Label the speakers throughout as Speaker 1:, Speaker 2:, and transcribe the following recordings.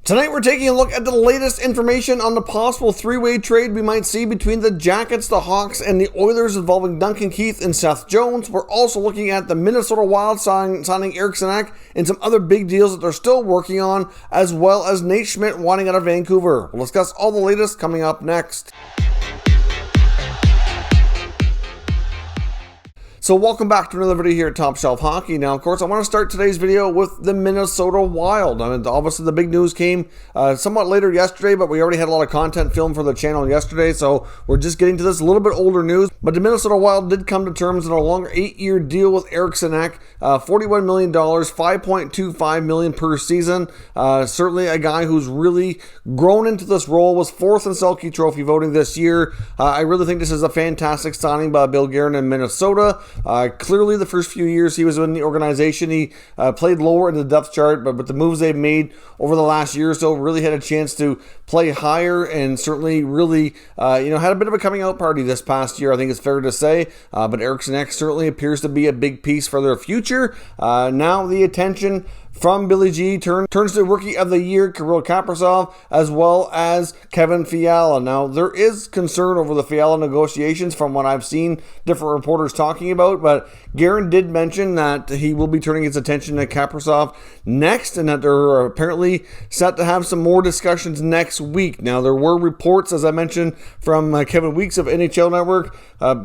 Speaker 1: Tonight we're taking a look at the latest information on the possible three-way trade we might see between the Jackets, the Hawks, and the Oilers involving Duncan Keith and Seth Jones. We're also looking at the Minnesota Wild signing Erikssson-Ek and some other big deals that they're still working on, as well as Nate Schmidt wanting out of Vancouver. We'll discuss all the latest coming up next. So welcome back to another video here at Top Shelf Hockey. Now, of course, I want to start today's video with the Minnesota Wild. I mean, obviously the big news came somewhat later yesterday, but we already had a lot of content filmed for the channel yesterday, so we're just getting to this a little bit older news. But the Minnesota Wild did come to terms in a longer 8-year deal with Erikssson-Ek, $41 million, $5.25 million per season. Certainly a guy who's really grown into this role, was fourth in Selke Trophy voting this year. I really think this is a fantastic signing by Bill Guerin in Minnesota. Clearly, the first few years he was in the organization, he played lower in the depth chart, but with the moves they've made over the last year or so, really had a chance to play higher and certainly really, had a bit of a coming out party this past year, I think it's fair to say. But Erikssson-Ek certainly appears to be a big piece for their future. Now the attention from Billy G turns to Rookie of the Year, Kirill Kaprizov, as well as Kevin Fiala. Now, there is concern over the Fiala negotiations from what I've seen different reporters talking about, but Guerin did mention that he will be turning his attention to Kaprizov next, and that they're apparently set to have some more discussions next week. Now, there were reports, as I mentioned, from Kevin Weeks of NHL Network,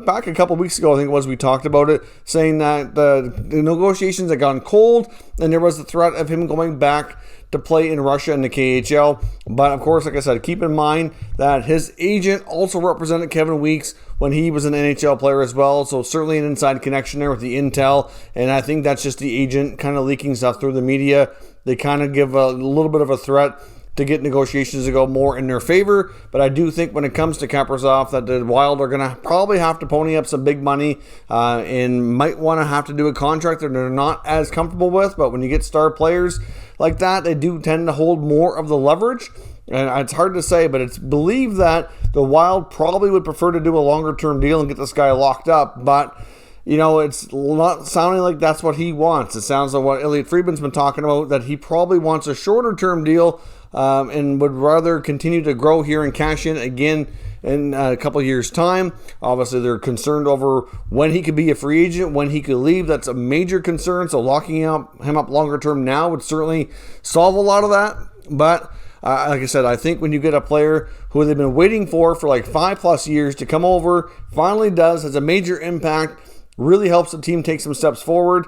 Speaker 1: back a couple weeks ago, I think it was, we talked about it, saying that the negotiations had gone cold, and there was the threat of him going back to play in Russia in the KHL. But of course, like I said, keep in mind that his agent also represented Kevin Weeks when he was an NHL player as well. So certainly an inside connection there with the intel. And I think that's just the agent kind of leaking stuff through the media. They kind of give a little bit of a threat to get negotiations to go more in their favor. But I do think when it comes to Kaprizov that the Wild are going to probably have to pony up some big money and might want to have to do a contract that they're not as comfortable with. But when you get star players like that, they do tend to hold more of the leverage. And it's hard to say, but it's believed that the Wild probably would prefer to do a longer-term deal and get this guy locked up. But it's not sounding like that's what he wants. It sounds like what Elliotte Friedman's been talking about, that he probably wants a shorter-term deal and would rather continue to grow here and cash in again in a couple of years' time. Obviously, they're concerned over when he could be a free agent, when he could leave. That's a major concern. So locking him up longer term now would certainly solve a lot of that. But like I said, I think when you get a player who they've been waiting for like 5+ years to come over, finally has a major impact, really helps the team take some steps forward.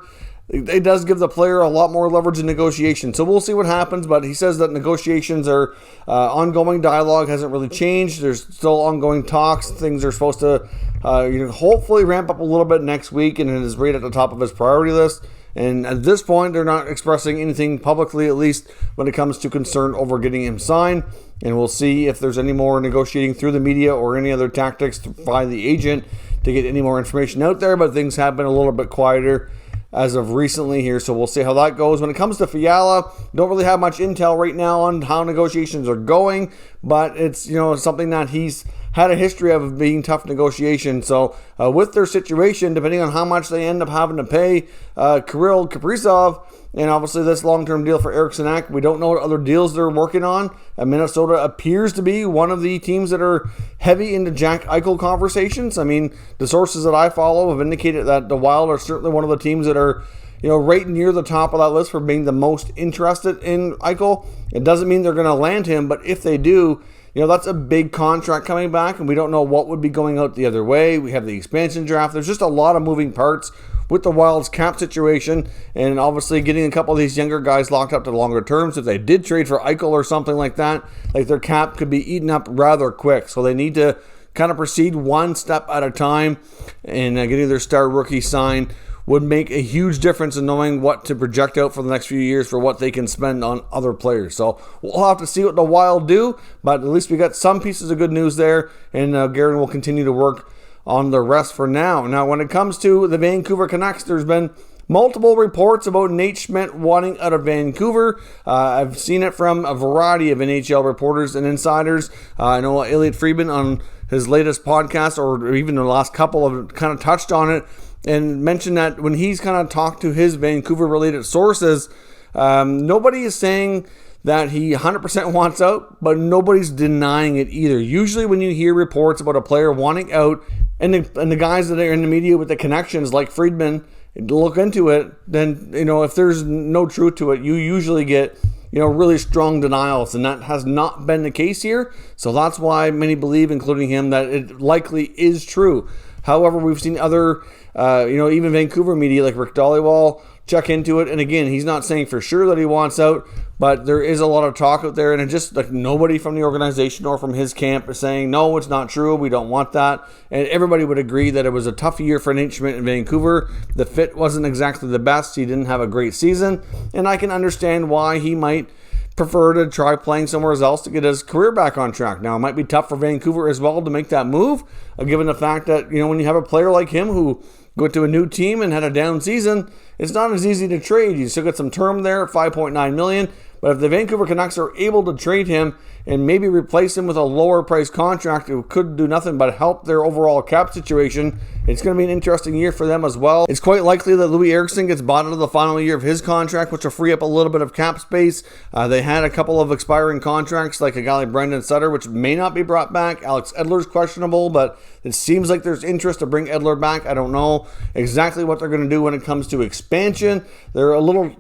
Speaker 1: It does give the player a lot more leverage in negotiations. So we'll see what happens, but he says that negotiations are ongoing. Dialogue hasn't really changed. There's still ongoing talks. Things are supposed to hopefully ramp up a little bit next week, and it is right at the top of his priority list. And at this point, they're not expressing anything publicly, at least when it comes to concern over getting him signed. And we'll see if there's any more negotiating through the media or any other tactics by the agent to get any more information out there. But things have been a little bit quieter as of recently here, so we'll see how that goes. When it comes to Fiala, don't really have much intel right now on how negotiations are going, but it's something that he's had a history of being tough negotiations. So with their situation, depending on how much they end up having to pay Kirill Kaprizov, and obviously this long-term deal for Erikssson-Ek, we don't know what other deals they're working on. Minnesota appears to be one of the teams that are heavy into Jack Eichel conversations. I mean, the sources that I follow have indicated that the Wild are certainly one of the teams that are right near the top of that list for being the most interested in Eichel. It doesn't mean they're going to land him, but if they do, that's a big contract coming back, and we don't know what would be going out the other way. We have the expansion draft. There's just a lot of moving parts with the Wild's cap situation, and obviously getting a couple of these younger guys locked up to longer terms. If they did trade for Eichel or something like that, like their cap could be eaten up rather quick. So they need to kind of proceed one step at a time, and getting their star rookie signed would make a huge difference in knowing what to project out for the next few years for what they can spend on other players. So we'll have to see what the Wild do, but at least we got some pieces of good news there, and Guerin will continue to work on the rest for now. Now, when it comes to the Vancouver Canucks, there's been multiple reports about Nate Schmidt wanting out of Vancouver. I've seen it from a variety of NHL reporters and insiders. I know Elliotte Friedman on his latest podcast, or even the last couple of kind of touched on it and mentioned that when he's kind of talked to his Vancouver-related sources, nobody is saying that he 100% wants out, but nobody's denying it either. Usually when you hear reports about a player wanting out, and the guys that are in the media with the connections like Friedman look into it, then, if there's no truth to it, you usually get, really strong denials, and that has not been the case here. So that's why many believe, including him, that it likely is true. However, we've seen other, even Vancouver media like Rick Dhaliwal check into it. And again, he's not saying for sure that he wants out, but there is a lot of talk out there, and it's just like nobody from the organization or from his camp is saying, no, it's not true, we don't want that. And everybody would agree that it was a tough year for Nate Schmidt in Vancouver. The fit wasn't exactly the best. He didn't have a great season, and I can understand why he might prefer to try playing somewhere else to get his career back on track. Now, it might be tough for Vancouver as well to make that move, given the fact that, when you have a player like him who went to a new team and had a down season, it's not as easy to trade. You still get some term there, $5.9 million. But if the Vancouver Canucks are able to trade him and maybe replace him with a lower price contract, it could do nothing but help their overall cap situation. It's going to be an interesting year for them as well. It's quite likely that Louis Eriksson gets bought into the final year of his contract, which will free up a little bit of cap space. They had a couple of expiring contracts, like a guy like Brendan Sutter, which may not be brought back. Alex Edler's questionable, but it seems like there's interest to bring Edler back. I don't know exactly what they're going to do when it comes to expansion. They're a little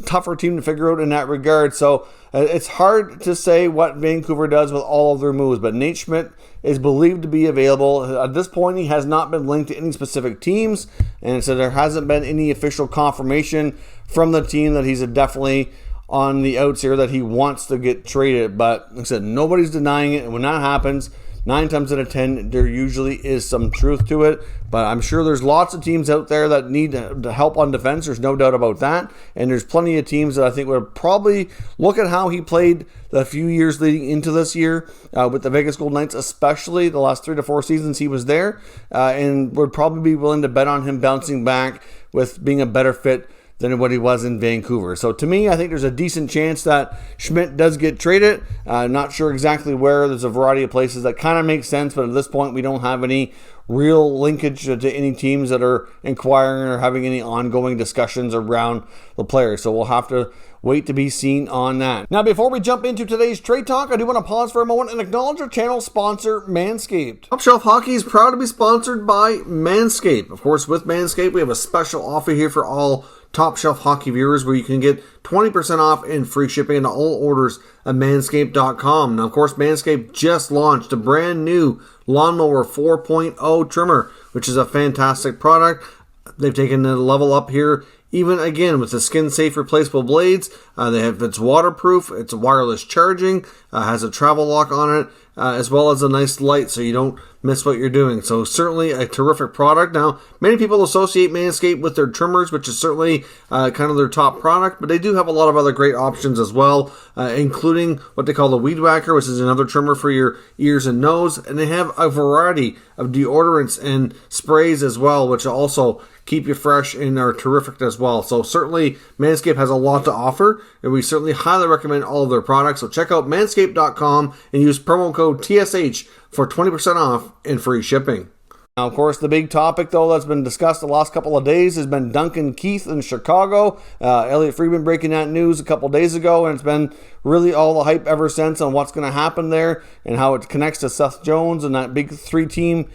Speaker 1: tougher team to figure out in that regard. So it's hard to say what Vancouver does with all of their moves, but Nate Schmidt is believed to be available. At this point, he has not been linked to any specific teams, and so there hasn't been any official confirmation from the team that he's definitely on the outs here, that he wants to get traded. But like I said, nobody's denying it, and when that happens, 9 times out of 10, there usually is some truth to it. But I'm sure there's lots of teams out there that need to help on defense. There's no doubt about that. And there's plenty of teams that I think would probably look at how he played the few years leading into this year with the Vegas Golden Knights, especially the last 3 to 4 seasons he was there, and would probably be willing to bet on him bouncing back with being a better fit than what he was in Vancouver. So to me, I think there's a decent chance that Schmidt does get traded. Not sure exactly where. There's a variety of places that kind of make sense, but at this point, we don't have any real linkage to any teams that are inquiring or having any ongoing discussions around the player. So we'll have to wait to be seen on that. Now, before we jump into today's trade talk, I do want to pause for a moment and acknowledge our channel sponsor, Manscaped. Top Shelf Hockey is proud to be sponsored by Manscaped. Of course, with Manscaped, we have a special offer here for all Top Shelf Hockey viewers, where you can get 20% off and free shipping on all orders at manscaped.com. Now, of course, Manscaped just launched a brand new Lawnmower 4.0 trimmer, which is a fantastic product. They've taken the level up here, even again with the skin-safe replaceable blades. It's waterproof, it's wireless charging, has a travel lock on it, as well as a nice light so you don't miss what you're doing. So certainly a terrific product. Now, many people associate Manscaped with their trimmers, which is certainly kind of their top product, but they do have a lot of other great options as well, including what they call the Weed Whacker, which is another trimmer for your ears and nose. And they have a variety of deodorants and sprays as well, which also keep you fresh and are terrific as well. So certainly Manscaped has a lot to offer, and we certainly highly recommend all of their products. So check out manscaped.com and use promo code TSH for 20% off and free shipping. Now, of course, the big topic, though, that's been discussed the last couple of days has been Duncan Keith in Chicago. Elliot Friedman breaking that news a couple days ago, and it's been really all the hype ever since on what's going to happen there and how it connects to Seth Jones and that big 3-team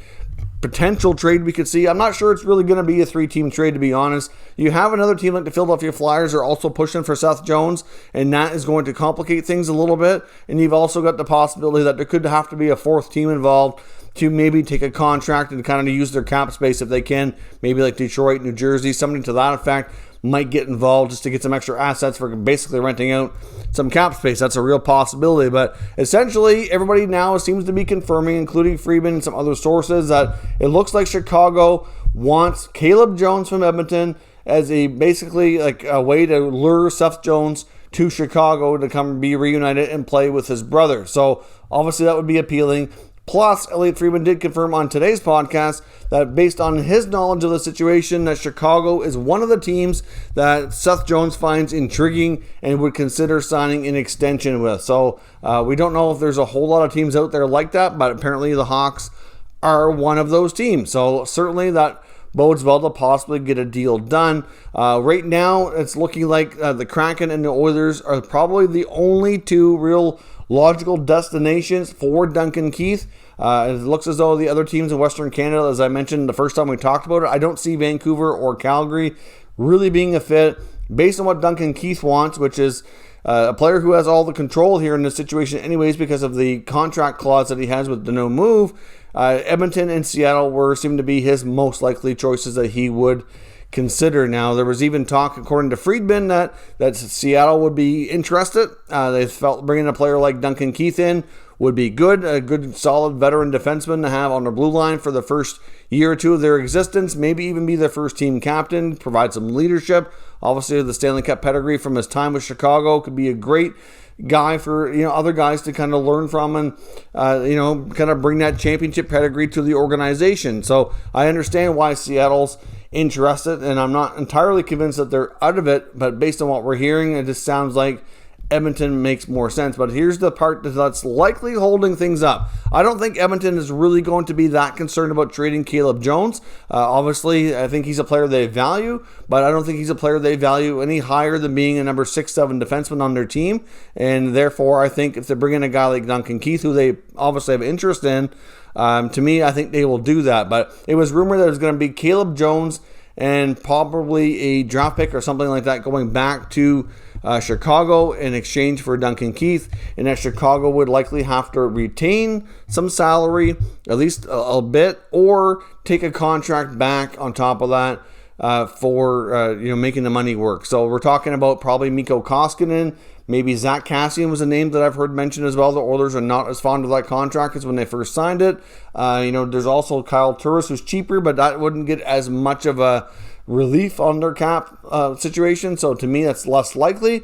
Speaker 1: potential trade we could see. I'm not sure it's really going to be a 3-team trade, to be honest. You have another team like the Philadelphia Flyers are also pushing for Seth Jones, and that is going to complicate things a little bit. And you've also got the possibility that there could have to be a 4th team involved to maybe take a contract and kind of use their cap space if they can. Maybe like Detroit, New Jersey, something to that effect might get involved just to get some extra assets for basically renting out some cap space. That's a real possibility. But essentially, everybody now seems to be confirming, including Friedman and some other sources, that it looks like Chicago wants Caleb Jones from Edmonton as basically like a way to lure Seth Jones to Chicago to come be reunited and play with his brother. So obviously that would be appealing. Plus, Elliot Friedman did confirm on today's podcast that based on his knowledge of the situation, that Chicago is one of the teams that Seth Jones finds intriguing and would consider signing an extension with. So we don't know if there's a whole lot of teams out there like that, but apparently the Hawks are one of those teams. So certainly that bodes well to possibly get a deal done. Right now, it's looking like the Kraken and the Oilers are probably the only two real logical destinations for Duncan Keith. It looks as though the other teams in Western Canada, as I mentioned the first time we talked about it, I don't see Vancouver or Calgary really being a fit based on what Duncan Keith wants, which is a player who has all the control here in this situation anyways because of the contract clause that he has with the no move. Edmonton and Seattle seem to be his most likely choices that he would consider. Now, there was even talk, according to Friedman, that Seattle would be interested. They felt bringing a player like Duncan Keith in would be good, a good solid veteran defenseman to have on the blue line for the first year or two of their existence, maybe even be their first team captain, provide some leadership. Obviously, the Stanley Cup pedigree from his time with Chicago could be a great guy for other guys to kind of learn from and kind of bring that championship pedigree to the organization. So I understand why Seattle's interested, and I'm not entirely convinced that they're out of it, but based on what we're hearing, it just sounds like Edmonton makes more sense. But here's the part that's likely holding things up. I don't think Edmonton is really going to be that concerned about trading Caleb Jones. Obviously, I think he's a player they value, but I don't think he's a player they value any higher than being a number 6-7 defenseman on their team. And therefore, I think if they're bringing a guy like Duncan Keith, who they obviously have interest in, to me, I think they will do that. But it was rumored that it was going to be Caleb Jones and probably a draft pick or something like that going back to Chicago in exchange for Duncan Keith, and that Chicago would likely have to retain some salary, at least a bit, or take a contract back on top of that for making the money work. So we're talking about probably Mikko Koskinen. Maybe Zach Kassian was a name that I've heard mentioned as well. The Oilers are not as fond of that contract as when they first signed it. There's also Kyle Turris, who's cheaper, but that wouldn't get as much of a relief on their cap situation. So to me, that's less likely.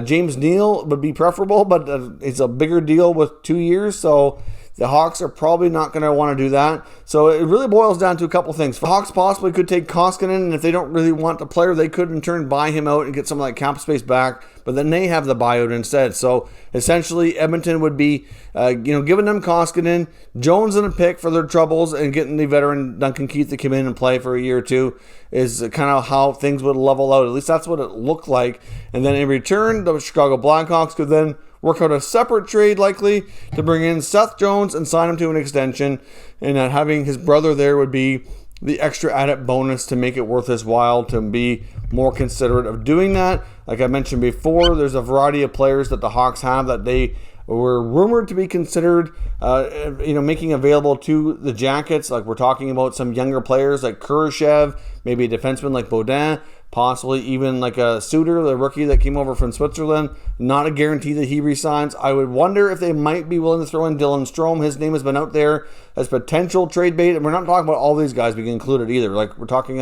Speaker 1: James Neal would be preferable, but it's a bigger deal with 2 years. So the Hawks are probably not going to want to do that. So it really boils down to a couple things. The Hawks possibly could take Koskinen, and if they don't really want the player, they could in turn buy him out and get some of that cap space back. But then they have the buyout instead. So essentially, Edmonton would be, giving them Koskinen, Jones and a pick for their troubles, and getting the veteran Duncan Keith to come in and play for a year or two is kind of how things would level out. At least that's what it looked like. And then in return, the Chicago Blackhawks could then work out a separate trade likely to bring in Seth Jones and sign him to an extension, and that having his brother there would be the extra added bonus to make it worth his while to be more considerate of doing that. Like I mentioned before, there's a variety of players that the Hawks have that they were rumored to be considered making available to the Jackets. Like we're talking about some younger players like Kurashev, maybe a defenseman like Baudin, possibly even like a Suter, the rookie that came over from Switzerland. Not a guarantee that he resigns. I would wonder if they might be willing to throw in Dylan Strome. His name has been out there as potential trade bait, and we're not talking about all these guys being included either. Like we're talking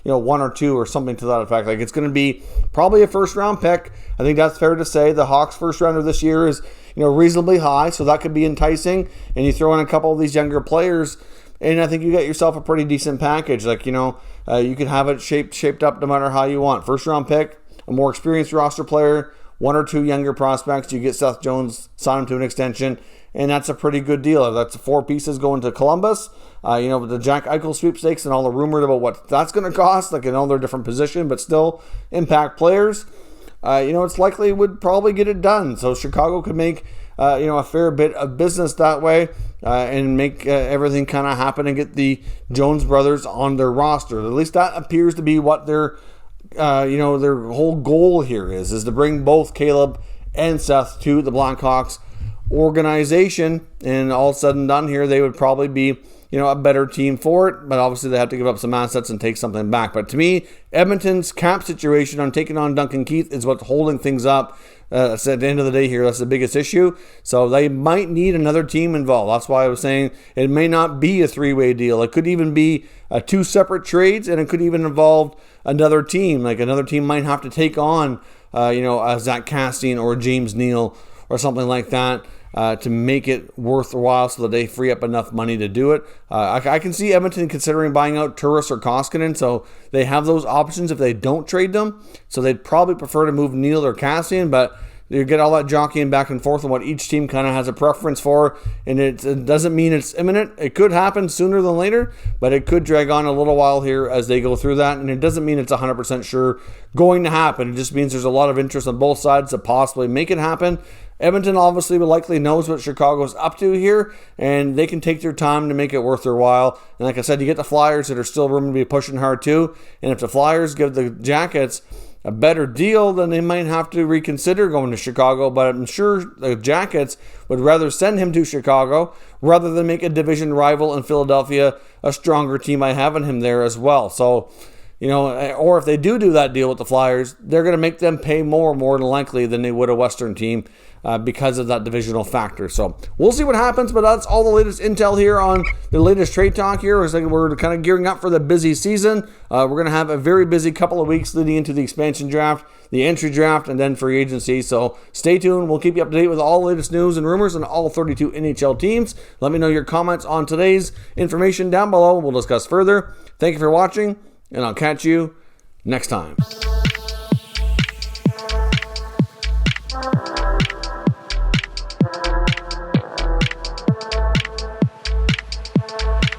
Speaker 1: one or two or something to that effect. Like it's going to be probably a first round pick. I think that's fair to say. The Hawks' first rounder this year is reasonably high, so that could be enticing. And you throw in a couple of these younger players, and I think you get yourself a pretty decent package. You could have it shaped up no matter how you want. First round pick, a more experienced roster player, one or two younger prospects. You get Seth Jones, sign him to an extension, and that's a pretty good deal. That's 4 pieces going to Columbus. The Jack Eichel sweepstakes and all the rumors about what that's going to cost, like in all their different position, but still impact players. It's likely would probably get it done. So Chicago could make a fair bit of business that way and make everything kind of happen and get the Jones brothers on their roster. At least that appears to be what their whole goal here is to bring both Caleb and Seth to the Blackhawks organization. And all said and done here, they would probably be a better team for it, but obviously they have to give up some assets and take something back. But to me, Edmonton's cap situation on taking on Duncan Keith is what's holding things up. So at the end of the day here, that's the biggest issue. So they might need another team involved. That's why I was saying it may not be a 3-way deal. It could even be 2 separate trades, and it could even involve another team. Like another team might have to take on, a Zach Kassian or James Neal or something like that. To make it worthwhile so that they free up enough money to do it. I can see Edmonton considering buying out Turris or Koskinen, so they have those options if they don't trade them. So they'd probably prefer to move Neal or Kassian, but you get all that jockeying back and forth on what each team kind of has a preference for, and it doesn't mean it's imminent. It could happen sooner than later, but it could drag on a little while here as they go through that, and it doesn't mean it's 100% sure going to happen. It just means there's a lot of interest on both sides to possibly make it happen. Edmonton obviously likely knows what Chicago's up to here, and they can take their time to make it worth their while. And like I said, you get the Flyers that are still rumored to be pushing hard too, and if the Flyers give the Jackets a better deal, then they might have to reconsider going to Chicago, but I'm sure the Jackets would rather send him to Chicago rather than make a division rival in Philadelphia a stronger team by having him there as well. So, or if they do that deal with the Flyers, they're going to make them pay more than likely than they would a Western team because of that divisional factor. So we'll see what happens, but that's all the latest intel here on the latest trade talk here. We're kind of gearing up for the busy season. We're going to have a very busy couple of weeks leading into the expansion draft, the entry draft, and then free agency. So stay tuned. We'll keep you up to date with all the latest news and rumors on all 32 NHL teams. Let me know your comments on today's information down below, and we'll discuss further. Thank you for watching, and I'll catch you next time.